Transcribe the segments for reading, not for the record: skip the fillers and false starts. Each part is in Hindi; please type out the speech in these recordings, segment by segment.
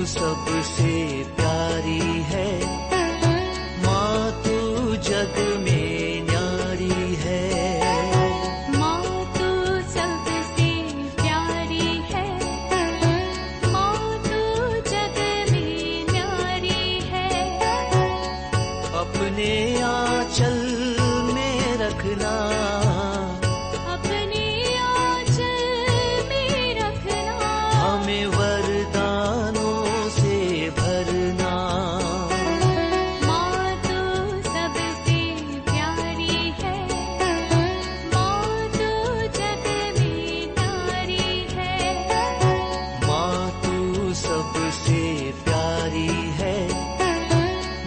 सबसे प्यारी है, माँ तू जग में न्यारी है। माँ तू सबसे प्यारी है, माँ तू जग में न्यारी है। अपने आंचल में रखना, अपने आंचल में रखना, हमें वरदानों से भरना। माँ तू सबसे प्यारी है, माँ तू जग में न्यारी है। माँ तू सबसे प्यारी है,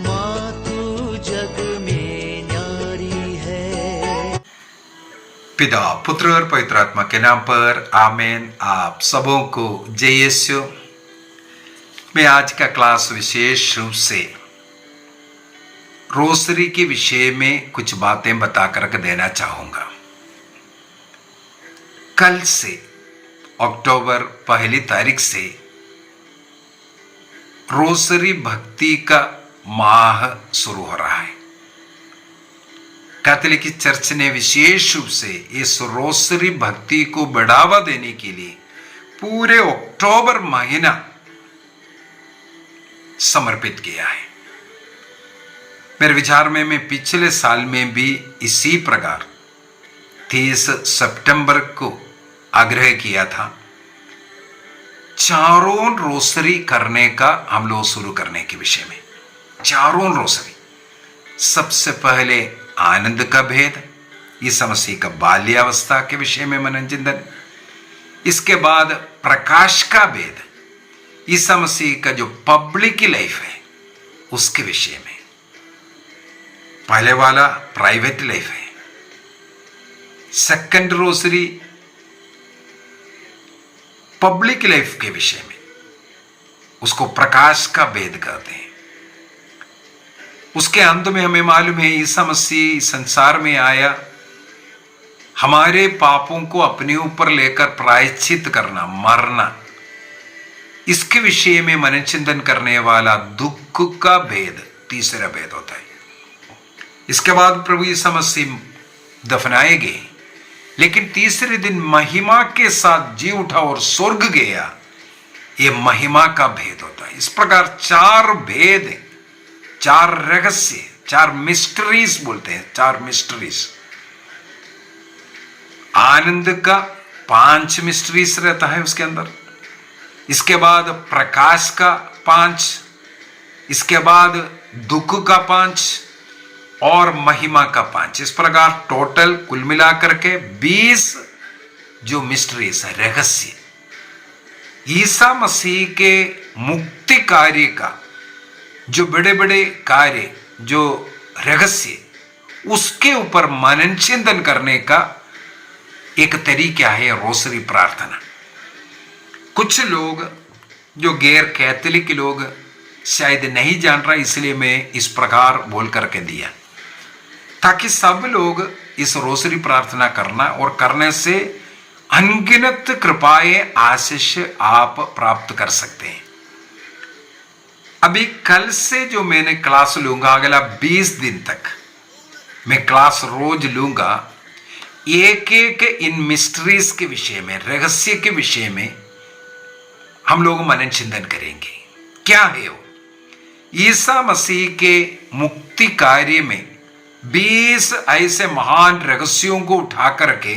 माँ तू जग में न्यारी है। पिता, पुत्र और पवित्र आत्मा के नाम पर आमीन। आप सबों को जय यीशु। मैं आज का क्लास विशेष रूप से रोसरी के विषय में कुछ बातें बता कर देना चाहूंगा। कल से अक्टूबर 1 से रोसरी भक्ति का माह शुरू हो रहा है। कैथोलिक चर्च ने विशेष रूप से इस रोसरी भक्ति को बढ़ावा देने के लिए पूरे अक्टूबर महीना समर्पित किया है। मेरे विचार में मैं पिछले साल में भी इसी प्रकार 30 सितंबर को आग्रह किया था, चारों रोसरी करने का हम लोग शुरू करने के विषय में। चारों रोसरी, सबसे पहले आनंद का भेद, ईसा मसीह का बाल्यावस्था के विषय में मनन चिंतन। इसके बाद प्रकाश का भेद, ईसा मसीह का जो पब्लिक लाइफ है उसके विषय में। पहले वाला प्राइवेट लाइफ है। सेकंड रोसरी पब्लिक लाइफ के विषय में, उसको प्रकाश का भेद कहते हैं। उसके अंत में हमें मालूम है ईसा मसीह संसार में आया हमारे पापों को अपने ऊपर लेकर प्रायश्चित करना, मरना। इसके विषय में मन चिंतन करने वाला दुख का भेद तीसरा भेद होता है। इसके बाद प्रभु ईसा मसीह दफनाए गए, लेकिन तीसरे दिन महिमा के साथ जी उठा और स्वर्ग गया। ये महिमा का भेद होता है। इस प्रकार चार भेद, चार रहस्य, चार मिस्ट्रीज बोलते हैं, चार मिस्ट्रीज। आनंद का 5 मिस्ट्रीज रहता है उसके अंदर। इसके बाद प्रकाश का 5, इसके बाद दुख का 5 और महिमा का 5। इस प्रकार टोटल कुल मिलाकर के 20 जो मिस्ट्रीज है, रहस्य। ईसा मसीह के मुक्ति कार्य का जो बड़े बड़े कार्य, जो रहस्य, उसके ऊपर मनन चिंतन करने का एक तरीका है रोसरी प्रार्थना। कुछ लोग जो गैर कैथोलिक लोग शायद नहीं जान रहा, इसलिए मैं इस प्रकार बोल करके दिया, ताकि सब लोग इस रोसरी प्रार्थना करना और करने से अनगिनत कृपाएं, आशीष आप प्राप्त कर सकते हैं। अभी कल से जो मैंने क्लास लूंगा, अगला 20 दिन तक मैं क्लास रोज लूंगा। एक एक इन मिस्ट्रीज के विषय में, रहस्य के विषय में हम लोग मनन चिंतन करेंगे। क्या है वो? ईसा मसीह के मुक्ति कार्य में 20 ऐसे महान रहस्यों को उठा करके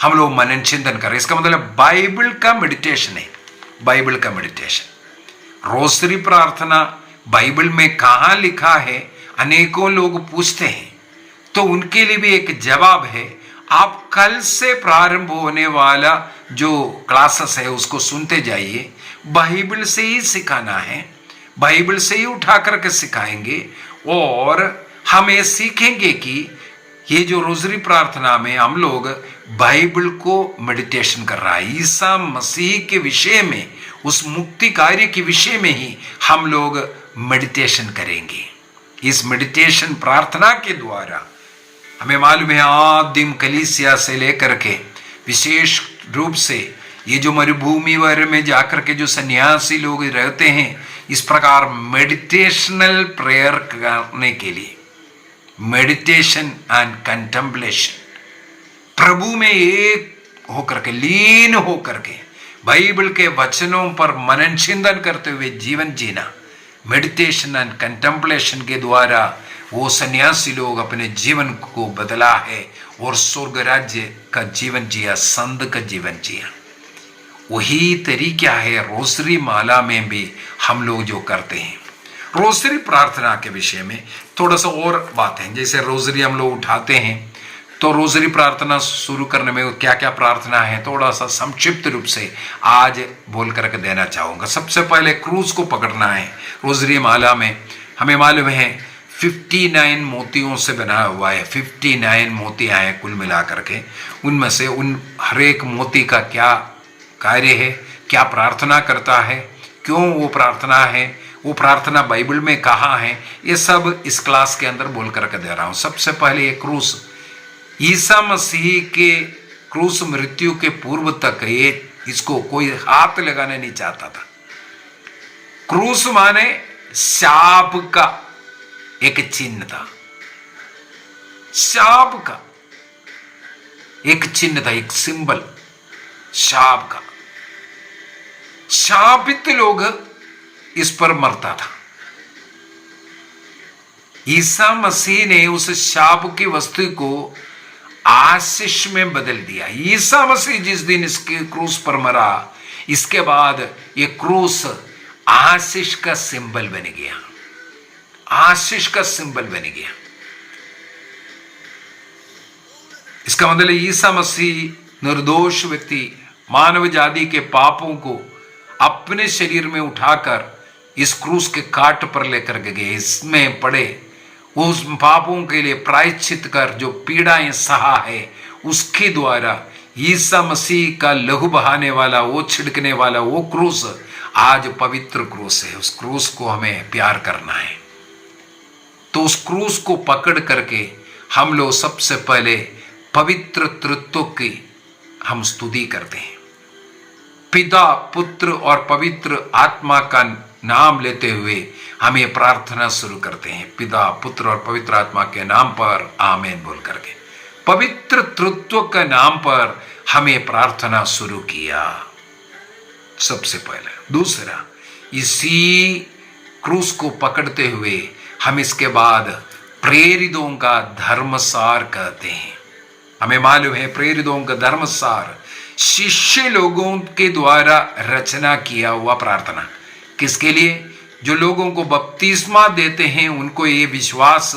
हम लोग मनन चिंतन करें। इसका मतलब बाइबल का मेडिटेशन है, बाइबल का मेडिटेशन। रोसरी प्रार्थना बाइबल में कहाँ लिखा है, अनेकों लोग पूछते हैं, तो उनके लिए भी एक जवाब है। आप कल से प्रारंभ होने वाला जो क्लासेस है उसको सुनते जाइए। बाइबल से ही सिखाना है, बाइबल से ही उठा करके सिखाएंगे और हम ये सीखेंगे कि ये जो रोजरी प्रार्थना में हम लोग बाइबल को मेडिटेशन कर रहा है, ईसा मसीह के विषय में, उस मुक्ति कार्य के विषय में ही हम लोग मेडिटेशन करेंगे। इस मेडिटेशन प्रार्थना के द्वारा हमें मालूम है आदिम कलीसिया से लेकर के विशेष रूप से ये जो मरुभूमि वर्ग में जाकर के जो सन्यासी लोग रहते हैं, इस प्रकार मेडिटेशनल प्रेयर करने के लिए, मेडिटेशन एंड कंटेम्पलेशन, प्रभु में एक होकर के, लीन होकर के, बाइबल के वचनों पर मनन चिंतन करते हुए जीवन जीना, मेडिटेशन एंड कंटेम्पलेशन के द्वारा वो सन्यासी लोग अपने जीवन को बदला है और स्वर्ग राज्य का जीवन जिया, संत का जीवन जिया। वही तरीका है रोसरी माला में भी हम लोग जो करते हैं। रोसरी प्रार्थना के विषय में थोड़ा सा और बात है। जैसे रोसरी हम लोग उठाते हैं तो रोसरी प्रार्थना शुरू करने में क्या क्या प्रार्थना है थोड़ा सा संक्षिप्त रूप से आज बोल करके देना चाहूँगा। सबसे पहले क्रूस को पकड़ना है। रोसरी माला में हमें मालूम है 59 मोतियों से बना हुआ है, 59 मोतियाँ हैं कुल मिला करके। उनमें से उन हर एक मोती का क्या कार्य है, क्या प्रार्थना करता है, क्यों वो प्रार्थना है, वो प्रार्थना बाइबल में कहाँ है, ये सब इस क्लास के अंदर बोल करके दे रहा हूँ। सबसे पहले ये क्रूस, ईसा मसीह के क्रूस मृत्यु के पूर्व तक ये इसको कोई हाथ लगाने नहीं चाहता था। क्रूस माने शाप का एक चिन्ह था, शाप का एक चिन्ह था, एक सिंबल शाप का। शापित लोग इस पर मरता था। ईसा मसीह ने उस शाप की वस्तु को आशीष में बदल दिया। ईसा मसीह जिस दिन इसके क्रूस पर मरा, इसके बाद ये क्रूस आशीष का सिंबल बन गया, आशीष का सिंबल बन गया। इसका मतलब ईसा मसीह निर्दोष व्यक्ति मानव जाति के पापों को अपने शरीर में उठाकर इस क्रूस के काट पर लेकर गए, इसमें पड़े, उस पापों के लिए प्रायश्चित कर जो पीड़ाएं सहा है, उसके द्वारा ईसा मसीह का लहू बहाने वाला, वो छिड़कने वाला वो क्रूस आज पवित्र क्रूस है। उस क्रूस को हमें प्यार करना है। तो उस क्रूस को पकड़ करके हम लोग सबसे पहले पवित्र तृत्व की हम स्तुति करते हैं। पिता, पुत्र और पवित्र आत्मा का नाम लेते हुए हम ये प्रार्थना शुरू करते हैं। पिता, पुत्र और पवित्र आत्मा के नाम पर आमीन बोल करके पवित्र तृत्व के नाम पर हमें प्रार्थना शुरू किया सबसे पहले। दूसरा, इसी क्रूस को पकड़ते हुए हम इसके बाद प्रेरितों का धर्मसार कहते हैं। हमें मालूम है प्रेरितों का धर्मसार शिष्य लोगों के द्वारा रचना किया हुआ प्रार्थना। किसके लिए? जो लोगों को बपतिस्मा देते हैं उनको ये विश्वास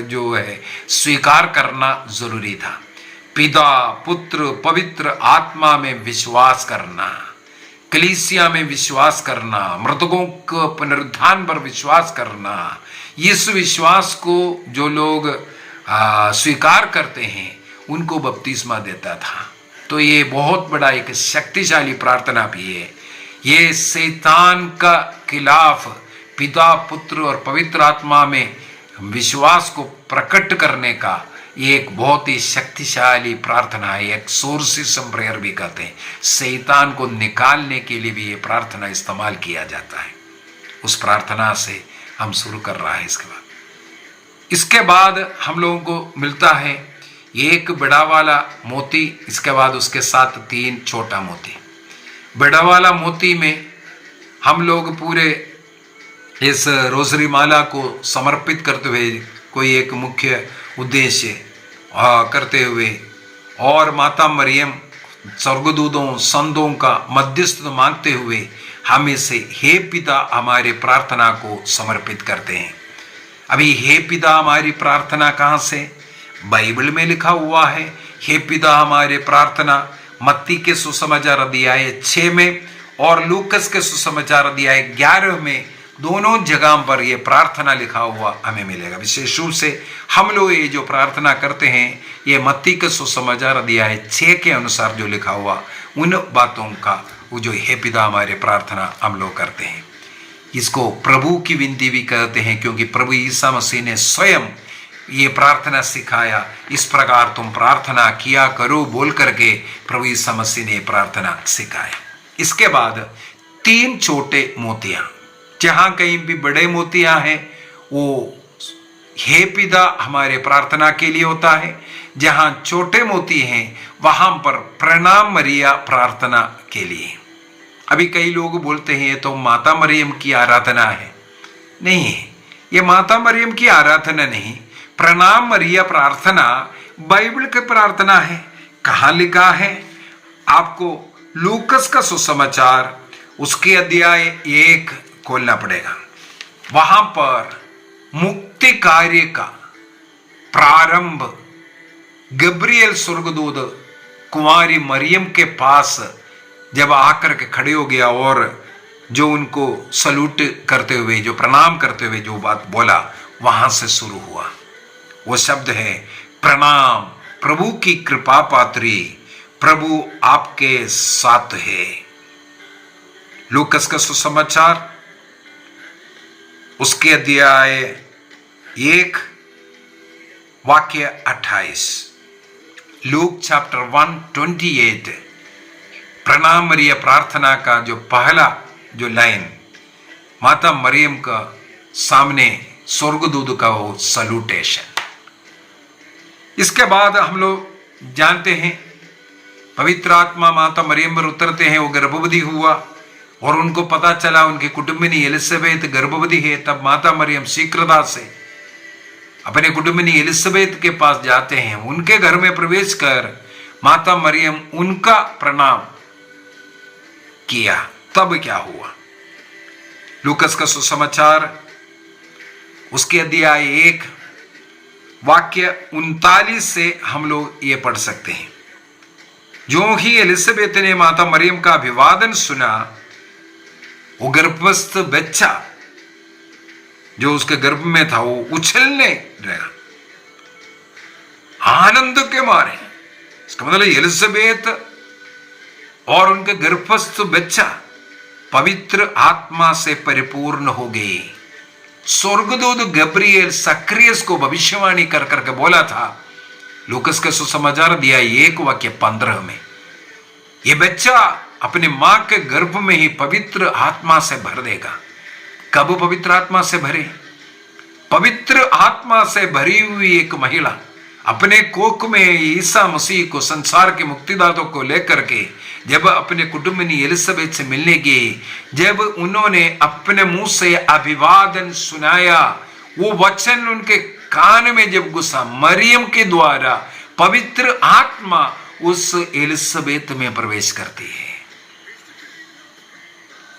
जो है स्वीकार करना जरूरी था। पिता, पुत्र, पवित्र आत्मा में विश्वास करना, कलीसिया में विश्वास करना, मृतकों के पुनरुत्थान पर विश्वास करना, इस विश्वास को जो लोग स्वीकार करते हैं उनको बपतिस्मा देता था। तो ये बहुत बड़ा एक शक्तिशाली प्रार्थना भी है। ये शैतान का खिलाफ पिता, पुत्र और पवित्र आत्मा में विश्वास को प्रकट करने का ये एक बहुत ही शक्तिशाली प्रार्थना है। एक्सोर्सिज्म प्रेयर भी कहते हैं। शैतान को निकालने के लिए भी ये प्रार्थना इस्तेमाल किया जाता है। उस प्रार्थना से हम शुरू कर रहा है। इसके बाद हम लोगों को मिलता है एक बड़ा वाला मोती, इसके बाद उसके साथ 3 छोटा मोती। बड़ा वाला मोती में हम लोग पूरे इस रोसरी माला को समर्पित करते हुए कोई एक मुख्य उद्देश्य करते हुए और माता मरियम, स्वर्गदूतों, संतों का मध्यस्थ मांगते हुए हम इसे हे पिता हमारे प्रार्थना को समर्पित करते हैं। अभी हे पिता हमारी प्रार्थना कहाँ से? बाइबल में लिखा हुआ है हे पिता हमारे प्रार्थना मत्ती के सुसमाचार अध्याय 6 में और लूकस के सुसमाचार अध्याय 11 में, दोनों जगह पर यह प्रार्थना लिखा हुआ हमें मिलेगा। विशेष रूप से हम लोग ये जो प्रार्थना करते हैं ये मत्ती के सुसमाचार अध्याय 6 के अनुसार जो लिखा हुआ उन बातों का वो जो हे पिता हमारे प्रार्थना हम लोग करते हैं। इसको प्रभु की विनती भी कहते हैं क्योंकि प्रभु ईसा मसीह ने स्वयं ये प्रार्थना सिखाया। इस प्रकार तुम प्रार्थना किया करो बोल करके प्रभु ईसा मसीह ने प्रार्थना सिखाया। इसके बाद 3 छोटे मोतियां, जहां कहीं भी बड़े मोतियां हैं वो हे पिता हमारे प्रार्थना के लिए होता है, जहां छोटे मोती हैं वहां पर प्रणाम मरिया प्रार्थना के लिए। अभी कई लोग बोलते हैं ये तो माता मरियम की आराधना है। नहीं है, ये माता मरियम की आराधना नहीं, प्रणाम मरिया प्रार्थना बाइबल की प्रार्थना है। कहां लिखा है? आपको लूकस का सुसमाचार उसके अध्याय 1 खोलना पड़ेगा। वहां पर मुक्ति कार्य का प्रारंभ गब्रियल स्वर्गदूत कुंवारी मरियम के पास जब आकर के खड़े हो गया और जो उनको सल्यूट करते हुए, जो प्रणाम करते हुए जो बात बोला, वहां से शुरू हुआ। वो शब्द है प्रणाम प्रभु की कृपा पात्री, प्रभु आपके साथ है। लूकस का सुसमाचार उसके अध्याय 1 वाक्य 28, लूक चैप्टर 1:28, प्रणाम मरिया प्रार्थना का जो पहला जो लाइन माता मरियम का सामने स्वर्गदूत का वो सल्यूटेशन। इसके बाद हम लोग जानते हैं पवित्र आत्मा माता मरियम पर उतरते हैं, वो गर्भवती हुआ और उनको पता चला उनकी कुटुंबिनी एलिजाबेथ गर्भवती है। तब माता मरियम शीघ्रता से अपने कुटुंबिनी एलिजाबेथ के पास जाते हैं, उनके घर में प्रवेश कर माता मरियम उनका प्रणाम किया। तब क्या हुआ? लूकस का सुसमाचार उसके अध्याय 1 वाक्य 39 से हम लोग ये पढ़ सकते हैं। जो ही एलिजाबेथ ने माता मरियम का अभिवादन सुना, वो गर्भस्थ बच्चा जो उसके गर्भ में था वो उछलने लगा आनंद के मारे। इसका मतलब एलिजाबेथ और उनके गर्भस्थ बच्चा पवित्र आत्मा से परिपूर्ण हो गए। स्वर्गदूत गब्रियल सक्रियस को भविष्यवाणी कर करके बोला था, लूकस के सुसमाचार अध्याय 1 वाक्य 15 में, ये बच्चा अपने मां के गर्भ में ही पवित्र आत्मा से भर देगा। कब पवित्र आत्मा से भरे? पवित्र आत्मा से भरी हुई एक महिला अपने कोख में ईसा मसीह को, संसार के मुक्तिदाता को लेकर के जब अपने कुटुंबिनी एलिजाबेथ से मिलने गई, जब उन्होंने अपने मुंह से अभिवादन सुनाया, वो वचन उनके कान में जब घुसा, मरियम के द्वारा पवित्र आत्मा उस एलिजाबेथ में प्रवेश करती है।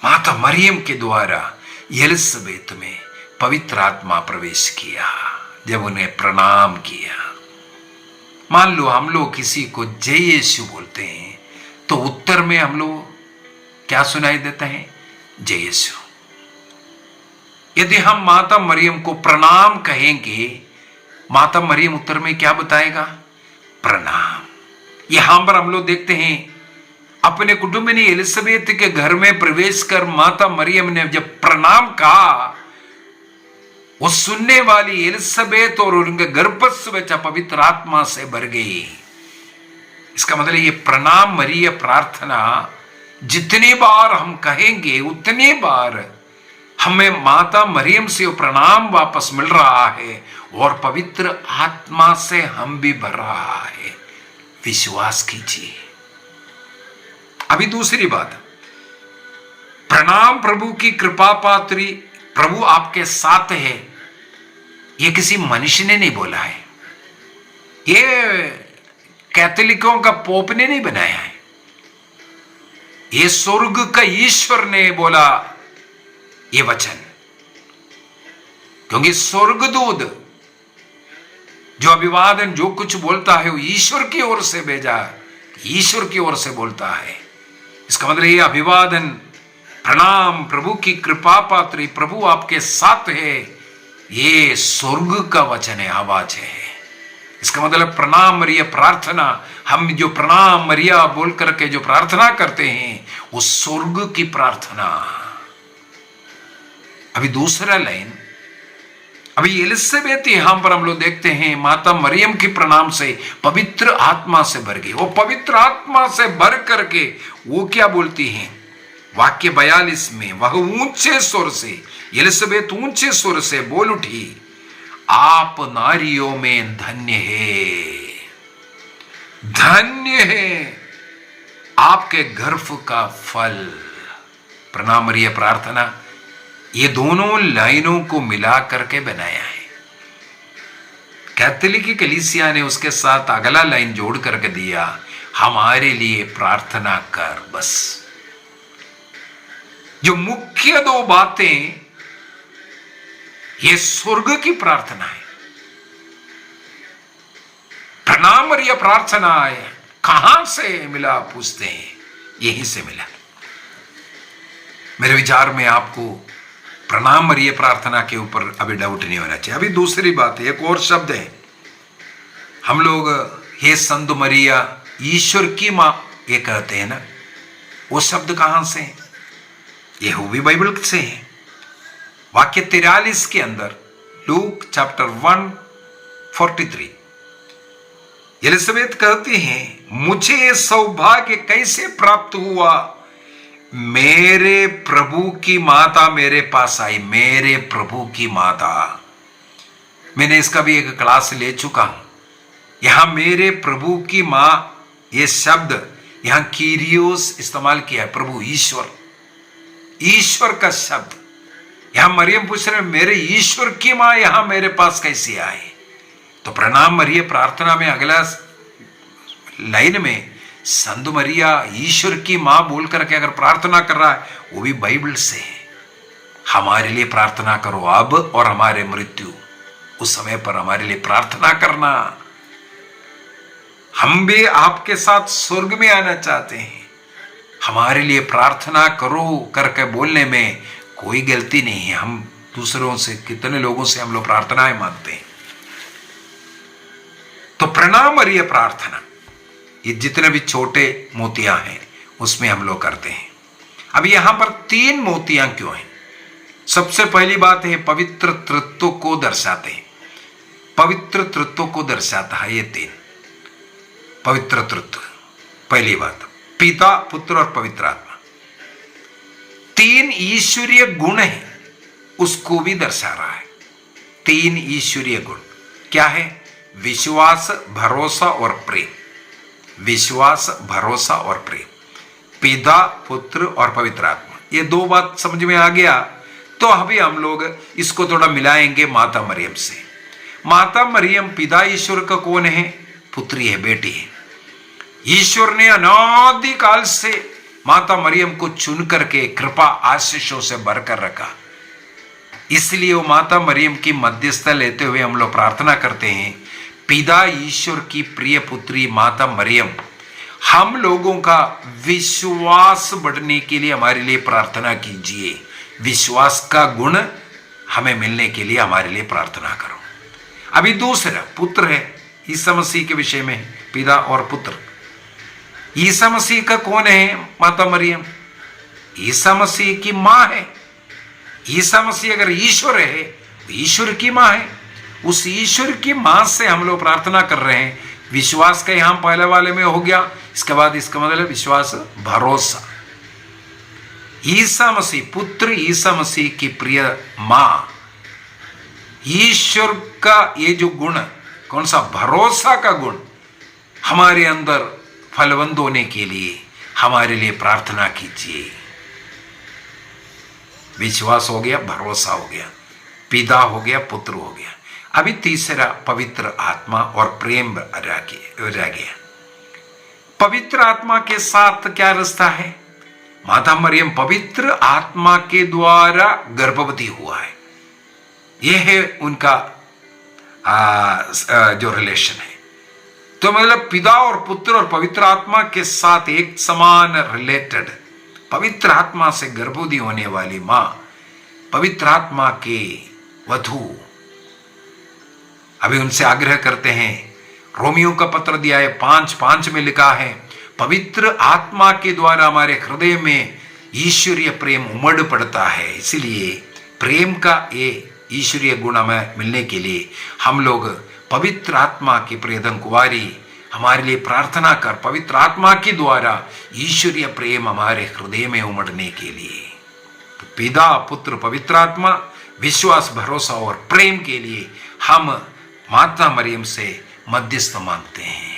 माता मरियम के द्वारा एलिजाबेथ में पवित्र आत्मा प्रवेश किया जब उन्हें प्रणाम किया। मान लो हम लोग किसी को जय यीशु बोलते हैं तो उत्तर में हम लोग क्या सुनाई देता है? जय यीशु। यदि हम माता मरियम को प्रणाम कहेंगे, माता मरियम उत्तर में क्या बताएगा? प्रणाम। यहां पर हम लोग देखते हैं अपने कुटुंबिनी एलिजाबेथ के घर में प्रवेश कर माता मरियम ने जब प्रणाम कहा, वो सुनने वाली एलिजाबेथ और उनके गर्भस्थ बच्चा पवित्र आत्मा से भर गई। इसका मतलब ये प्रणाम मरिया प्रार्थना जितनी बार हम कहेंगे उतनी बार हमें माता मरियम से वो प्रणाम वापस मिल रहा है और पवित्र आत्मा से हम भी भर रहा है। विश्वास कीजिए। अभी दूसरी बात, प्रणाम प्रभु की कृपा पात्री, प्रभु आपके साथ है, ये किसी मनुष्य ने नहीं बोला है, ये कैथोलिकों का पोप ने नहीं बनाया है, ये स्वर्ग का ईश्वर ने बोला ये वचन। क्योंकि स्वर्गदूत जो अभिवादन जो कुछ बोलता है वो ईश्वर की ओर से भेजा, ईश्वर की ओर से बोलता है। इसका मतलब ये अभिवादन, प्रणाम प्रभु की कृपा पात्री, प्रभु आपके साथ है, ये स्वर्ग का वचन है, आवाज है। इसका मतलब प्रणाम मरिया प्रार्थना, हम जो प्रणाम मरिया बोल करके जो प्रार्थना करते हैं वो स्वर्ग की प्रार्थना। अभी दूसरा लाइन, अभी एलिजाबेथ यहां पर हम लोग देखते हैं माता मरियम की प्रणाम से पवित्र आत्मा से भर गई। वो पवित्र आत्मा से भर करके वो क्या बोलती हैं? वाक्य 42 में वह ऊंचे स्वर से, एलिसबेत ऊंचे स्वर से बोल उठी, आप नारियों में धन्य है, धन्य है आपके गर्भ का फल। प्रणामरीय प्रार्थना ये दोनों लाइनों को मिला करके बनाया है। कैथोलिक कलीसिया ने उसके साथ अगला लाइन जोड़ करके दिया, हमारे लिए प्रार्थना कर। बस जो मुख्य दो बातें, ये स्वर्ग की प्रार्थना है। प्रणामरीय प्रार्थना है, कहां से मिला पूछते हैं, यहीं से मिला। मेरे विचार में आपको प्रणामरीय प्रार्थना के ऊपर अभी डाउट नहीं होना चाहिए। अभी दूसरी बात है, एक और शब्द है, हम लोग हे संत मरिया ईश्वर की मां ये कहते हैं ना, वो शब्द कहां से है? ये भी बाइबल से है। वाक्य 43 के अंदर, लूक चैप्टर 1:43, एलिसबेत कहती हैं, मुझे ये सौभाग्य कैसे प्राप्त हुआ, मेरे प्रभु की माता मेरे पास आई। मेरे प्रभु की माता, मैंने इसका भी एक क्लास ले चुका हूं। यहां मेरे प्रभु की मां, ये शब्द यहां कीरियोस इस्तेमाल किया है, प्रभु ईश्वर, ईश्वर का शब्द। यहां मरियम पूछ रहे, मेरे ईश्वर की मां यहां मेरे पास कैसे आए? तो प्रणाम मरिया प्रार्थना में अगला लाइन में संत मरिया ईश्वर की मां बोल करके अगर प्रार्थना कर रहा है, वो भी बाइबल से है। हमारे लिए प्रार्थना करो अब और हमारे मृत्यु, उस समय पर हमारे लिए प्रार्थना करना। हम भी आपके साथ स्वर्ग में आना चाहते हैं, हमारे लिए प्रार्थना करो करके बोलने में कोई गलती नहीं है। हम दूसरों से, कितने लोगों से हम लोग प्रार्थनाएं मांगते हैं। तो प्रणाम मरिया प्रार्थना, ये जितने भी छोटे मोतियां हैं उसमें हम लोग करते हैं। अब यहां पर 3 मोतियां क्यों हैं? सबसे पहली बात है, पवित्र तृत्व को दर्शाते हैं। पवित्र तृत्व को दर्शाता है ये 3 पवित्र तृत्व। पहली बात, पिता, पुत्र और पवित्र आत्मा, 3 ईश्वरीय गुण है, उसको भी दर्शा रहा है। 3 ईश्वरीय गुण क्या है? विश्वास, भरोसा और प्रेम। विश्वास, भरोसा और प्रेम, पिता, पुत्र और पवित्र आत्मा। ये 2 बात समझ में आ गया। तो अभी हम लोग इसको थोड़ा मिलाएंगे माता मरियम से। माता मरियम पिता ईश्वर का कौन है? पुत्री है, बेटी है। ईश्वर ने अनादि काल से माता मरियम को चुन करके कृपा आशीषों से भरकर रखा। इसलिए वो माता मरियम की मध्यस्थता लेते हुए हम लोग प्रार्थना करते हैं, पिता ईश्वर की प्रिय पुत्री माता मरियम, हम लोगों का विश्वास बढ़ने के लिए हमारे लिए प्रार्थना कीजिए। विश्वास का गुण हमें मिलने के लिए हमारे लिए प्रार्थना करो। अभी दूसरा पुत्र है, ईसा मसीह के विषय में, पिता और पुत्र। ईसा मसीह का कौन है? माता मरियम ईसा मसीह की मां है। ईसा मसीह अगर ईश्वर है, ईश्वर की मां है। उस ईश्वर की मां से हम लोग प्रार्थना कर रहे हैं। विश्वास का यहां पहले वाले में हो गया, इसके बाद इसका मतलब विश्वास, भरोसा। ईसा मसीह, पुत्र ईसा मसीह की प्रिय मां, ईश्वर का ये जो गुण, कौन सा? भरोसा का गुण हमारे अंदर फलवंत होने के लिए हमारे लिए प्रार्थना कीजिए। विश्वास हो गया, भरोसा हो गया, पिता हो गया, पुत्र हो गया। अभी तीसरा पवित्र आत्मा और प्रेम रह गया। पवित्र आत्मा के साथ क्या रिश्ता है? माता मरियम पवित्र आत्मा के द्वारा गर्भवती हुआ है। यह है उनका जो रिलेशन है। तो मतलब पिता और पुत्र और पवित्र आत्मा के साथ एक समान रिलेटेड, पवित्र आत्मा से गर्भवती होने वाली मां, पवित्र आत्मा के वधू। अभी उनसे आग्रह करते हैं, रोमियो का पत्र दिया है 5:5 में लिखा है, पवित्र आत्मा के द्वारा हमारे हृदय में ईश्वरीय प्रेम उमड़ पड़ता है। इसलिए प्रेम का ये ईश्वरीय गुण हमें मिलने के लिए हम लोग पवित्र आत्मा की प्रियतम कुंवारी हमारे लिए प्रार्थना कर, पवित्र आत्मा के द्वारा ईश्वरीय प्रेम हमारे हृदय में उमड़ने के लिए। तो पिता, पुत्र, पवित्र आत्मा, विश्वास, भरोसा और प्रेम के लिए हम माता मरियम से मध्यस्थ मांगते हैं।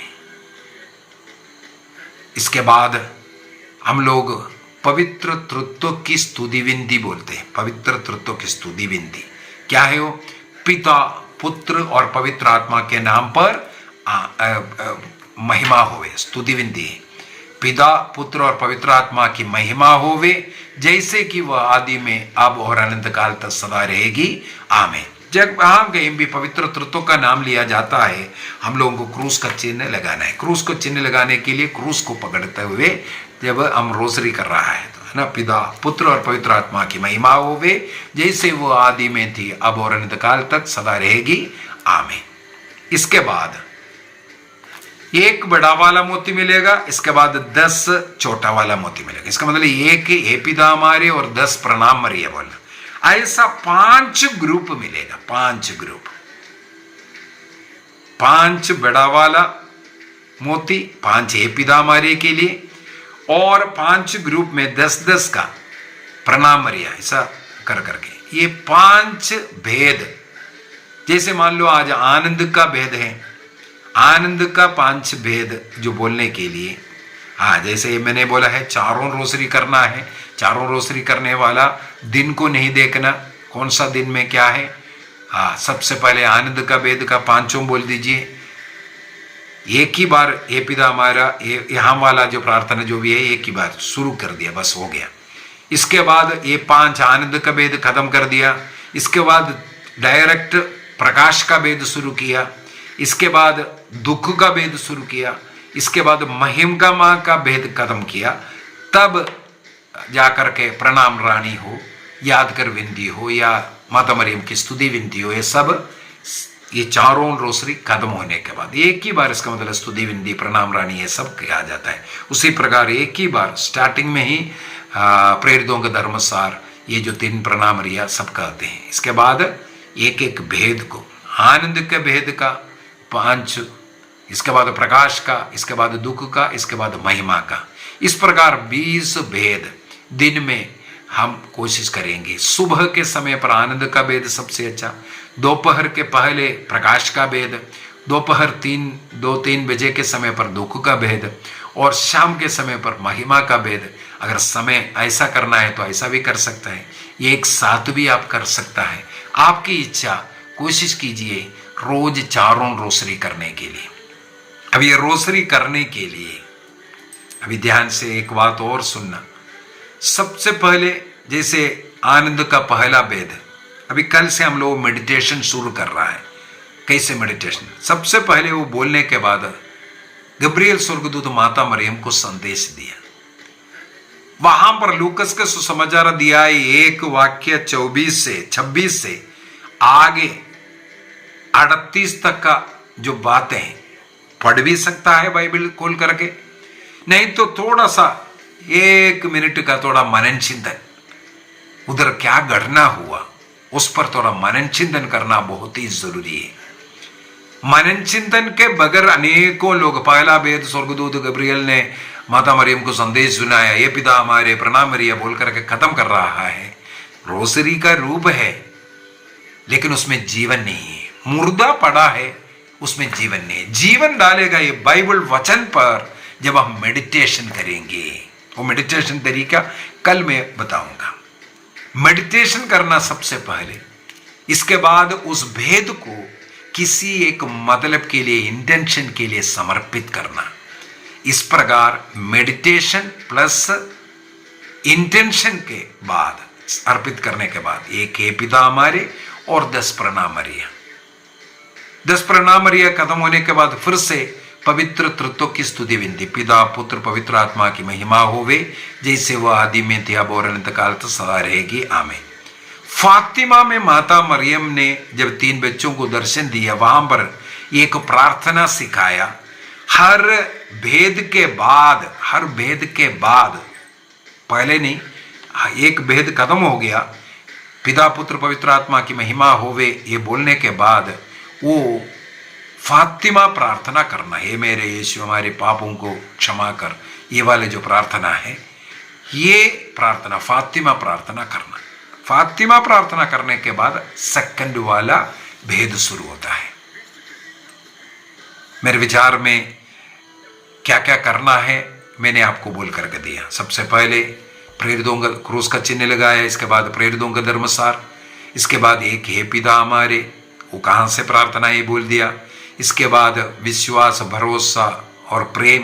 इसके बाद हम लोग पवित्र तृत्व की स्तुति विनती बोलते हैं। पवित्र तृत्व की स्तुति विनती क्या है? वो पिता, पुत्र और पवित्र आत्मा के नाम पर महिमा होवे, स्तुति विनती है। पिता, पुत्र और पवित्र आत्मा की महिमा होवे, जैसे कि वह आदि में, अब और अनंत काल तक सदा रहेगी, आमीन। जब हम कहीं भी पवित्र तत्व का नाम लिया जाता है, हम लोगों को क्रूस का चिन्ह लगाना है। क्रूस को चिन्ह लगाने के लिए क्रूस को पकड़ते हुए जब हम रोसरी कर रहा है तो है ना, पिता, पुत्र और पवित्र आत्मा की महिमा होवे, जैसे वो आदि में थी, अब और अनंत काल तक सदा रहेगी, आमीन। इसके बाद एक बड़ा वाला मोती मिलेगा, इसके बाद 10 छोटा वाला मोती मिलेगा। इसका मतलब एक हे पिता हमारे और 10 प्रणाम मरिया बोलना। ऐसा 5 ग्रुप मिलेगा, 5 ग्रुप, 5 बड़ा वाला मोती, 5 हे पिता हमारे के लिए, और 5 ग्रुप में 10-10 का प्रणाम मरिया, ऐसा कर करके ये 5 भेद। जैसे मान लो आज आनंद का भेद है, आनंद का 5 भेद जो बोलने के लिए, हाँ जैसे मैंने बोला है चारों रोसरी करना है। चारों रोसरी करने वाला दिन को नहीं देखना, कौन सा दिन में क्या है। हाँ, सबसे पहले आनंद का भेद का 5 बोल दीजिए। एक ही बार ये पिता हमारा, यहाँ वाला जो प्रार्थना जो भी है एक ही बार शुरू कर दिया, बस हो गया। इसके बाद ये 5 आनंद का भेद खत्म कर दिया। इसके बाद डायरेक्ट प्रकाश का भेद शुरू किया। इसके बाद दुख का भेद शुरू किया। इसके बाद महिमा माँ का भेद खत्म किया। तब जाकर के प्रणाम रानी हो, याद कर विनती हो, या माता मरियम की स्तुति विनती हो, ये सब ये चारों रोसरी खत्म होने के बाद एक ही बार, इसका मतलब स्तुति विनती, प्रणाम रानी, ये सब कहा जाता है। उसी प्रकार एक ही बार स्टार्टिंग में ही प्रेरितों का धर्मसार, ये जो 3 प्रणाम रिया सब कहते हैं। इसके बाद एक एक भेद को, आनंद के भेद का 5, इसके बाद प्रकाश का, इसके बाद दुख का, इसके बाद महिमा का। इस प्रकार 20 भेद दिन में हम कोशिश करेंगे। सुबह के समय पर आनंद का भेद सबसे अच्छा, दोपहर के पहले प्रकाश का भेद, दोपहर 2-3 बजे के समय पर दुख का भेद, और शाम के समय पर महिमा का भेद। अगर समय ऐसा करना है तो ऐसा भी कर सकता है, ये एक साथ भी आप कर सकता है, आपकी इच्छा। कोशिश कीजिए रोज चारों रोसरी करने के लिए। अब ये रोसरी करने के लिए अभी ध्यान से एक बात और सुनना। सबसे पहले जैसे आनंद का पहला भेद, अभी कल से हम लोग मेडिटेशन शुरू कर रहा है। कैसे मेडिटेशन? सबसे पहले वो बोलने के बाद गब्रियल स्वर्गदूत माता मरियम को संदेश दिया। वहां पर लूकस के सुसमाचार दिया है 1 वाक्य 26 से आगे 38 तक का जो बातें पढ़ भी सकता है बाइबल खोल करके, नहीं तो थोड़ा सा 1 मिनट का थोड़ा मनन चिंतन, उधर क्या घटना हुआ उस पर थोड़ा मनन चिंतन करना बहुत ही जरूरी है। मनन चिंतन के बगैर अनेकों लोग, पहला भेद स्वर्गदूत गब्रियल ने माता मरियम को संदेश सुनाया, ये पिता हमारे प्रणाम मरिया बोल करके खत्म कर रहा है। रोसरी का रूप है लेकिन उसमें जीवन नहीं है, मुर्दा पड़ा है, उसमें जीवन नहीं है। जीवन डालेगा ये बाइबल वचन पर जब हम मेडिटेशन करेंगे। वो मेडिटेशन तरीका कल मैं बताऊंगा। मेडिटेशन करना सबसे पहले, इसके बाद उस भेद को किसी एक मतलब के लिए, इंटेंशन के लिए समर्पित करना। इस प्रकार मेडिटेशन प्लस इंटेंशन के बाद, अर्पित करने के बाद, एक हे पिता हमारे और 10 प्रणाम मरिया। 10 प्रणाम मरिया खत्म होने के बाद फिर से पवित्र तृत्व की स्तुति विनती, पिता, पुत्र, पवित्र आत्मा की महिमा होवे, जैसे वह आदि में थी, अब और अनंत काल तक सदा रहेगी, आमीन। फातिमा में माता मरियम ने जब 3 बच्चों को दर्शन दिया, वहां पर एक प्रार्थना सिखाया। हर भेद के बाद, पहले नहीं, एक भेद खत्म हो गया, पिता, पुत्र, पवित्र आत्मा की महिमा होवे, ये बोलने के बाद वो फातिमा प्रार्थना करना, हे मेरे यीशु हमारे पापों को क्षमा कर, ये वाले जो प्रार्थना है, ये प्रार्थना फातिमा प्रार्थना करना। फातिमा प्रार्थना करने के बाद सेकंड वाला भेद शुरू होता है। मेरे विचार में क्या क्या करना है मैंने आपको बोल करके दिया। सबसे पहले प्रेरितों का क्रूस का चिन्ह लगाया, इसके बाद प्रेरितों का धर्मसार, इसके बाद एक हे पिता हमारे, वो कहाँ से प्रार्थना ये बोल दिया। इसके बाद विश्वास, भरोसा और प्रेम,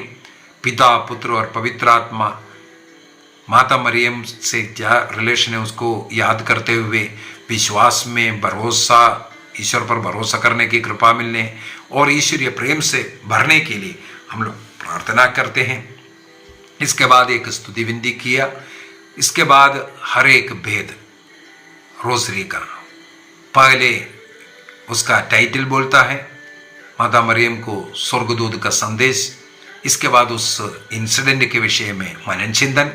पिता, पुत्र और पवित्र आत्मा, माता मरियम से क्या रिलेशन है उसको याद करते हुए विश्वास में भरोसा, ईश्वर पर भरोसा करने की कृपा मिलने और ईश्वरीय प्रेम से भरने के लिए हम लोग प्रार्थना करते हैं। इसके बाद एक स्तुति विनती किया। इसके बाद हर एक भेद रोजरी का पहले उसका टाइटल बोलता है, माता मरियम को स्वर्गदूत का संदेश। इसके बाद उस इंसिडेंट के विषय में मनन चिंतन।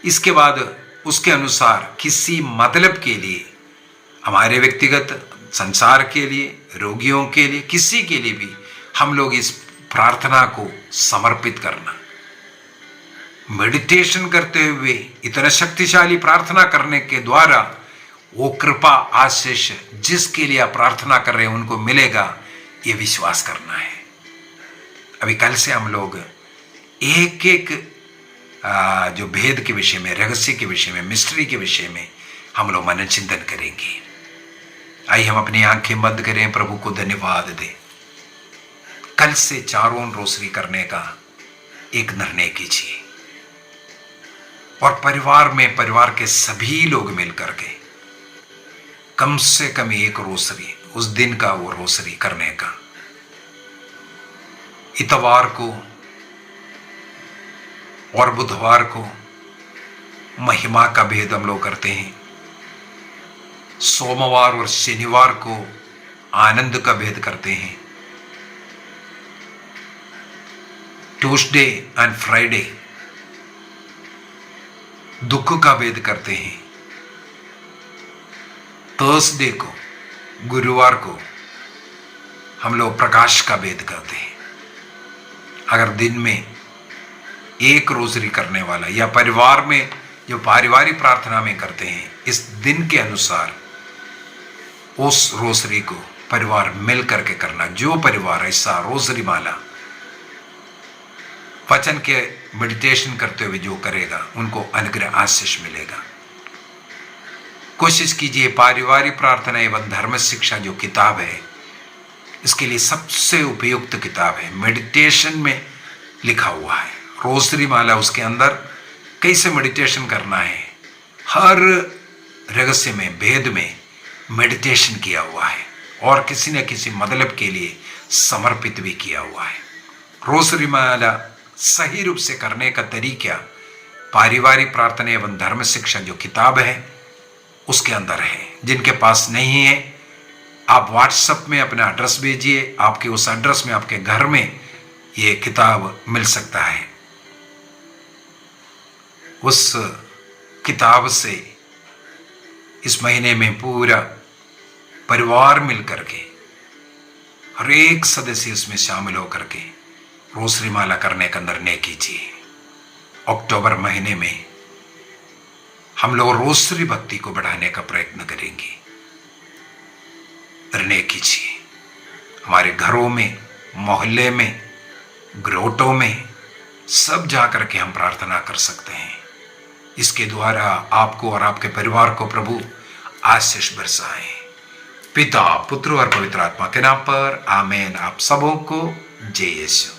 इसके बाद उसके अनुसार किसी मतलब के लिए, हमारे व्यक्तिगत संसार के लिए, रोगियों के लिए, किसी के लिए भी हम लोग इस प्रार्थना को समर्पित करना। मेडिटेशन करते हुए इतना शक्तिशाली प्रार्थना करने के द्वारा वो कृपा, आशीष जिसके लिए आप प्रार्थना कर रहे हैं उनको मिलेगा, ये विश्वास करना है। अभी कल से हम लोग एक एक जो भेद के विषय में, रहस्य के विषय में, मिस्ट्री के विषय में हम लोग मनन चिंतन करेंगे। आइए हम अपनी आंखें बंद करें, प्रभु को धन्यवाद दें। कल से चारों रोसरी करने का एक निर्णय कीजिए और परिवार में, परिवार के सभी लोग मिलकर के कम से कम एक रोसरी, उस दिन का वो रोसरी करने का। इतवार को और बुधवार को महिमा का भेद हम लोग करते हैं। सोमवार और शनिवार को आनंद का भेद करते हैं। ट्यूसडे एंड फ्राइडे दुख का भेद करते हैं। थर्सडे को, गुरुवार को हम लोग प्रकाश का भेद करते हैं। अगर दिन में एक रोजरी करने वाला या परिवार में जो पारिवारिक प्रार्थना में करते हैं, इस दिन के अनुसार उस रोजरी को परिवार मिल करके करना। जो परिवार ऐसा रोजरी माला वचन के मेडिटेशन करते हुए जो करेगा, उनको अनुग्रह, आशीष मिलेगा। कोशिश कीजिए पारिवारिक प्रार्थना एवं धर्म शिक्षा जो किताब है, इसके लिए सबसे उपयुक्त किताब है। मेडिटेशन में लिखा हुआ है रोजरी माला, उसके अंदर कैसे मेडिटेशन करना है, हर रहस्य में, भेद में मेडिटेशन किया हुआ है और किसी न किसी मतलब के लिए समर्पित भी किया हुआ है। रोजरी माला सही रूप से करने का तरीका पारिवारिक प्रार्थना एवं धर्म शिक्षा जो किताब है उसके अंदर है। जिनके पास नहीं है, आप व्हाट्सएप में अपना एड्रेस भेजिए, आपके उस एड्रेस में, आपके घर में ये किताब मिल सकता है। उस किताब से इस महीने में पूरा परिवार मिलकर के, हर एक सदस्य इसमें शामिल होकर के रोसरी माला करने का निर्णय कीजिए। अक्टूबर महीने में हम लोग रोसरी भक्ति को बढ़ाने का प्रयत्न करेंगे। निर्णय कीजिए। हमारे घरों में, मोहल्ले में, ग्रोटों में सब जाकर के हम प्रार्थना कर सकते हैं। इसके द्वारा आपको और आपके परिवार को प्रभु आशीष बरसाए। पिता, पुत्र और पवित्र आत्मा के नाम पर आमीन। आप सबों को जय यीशु।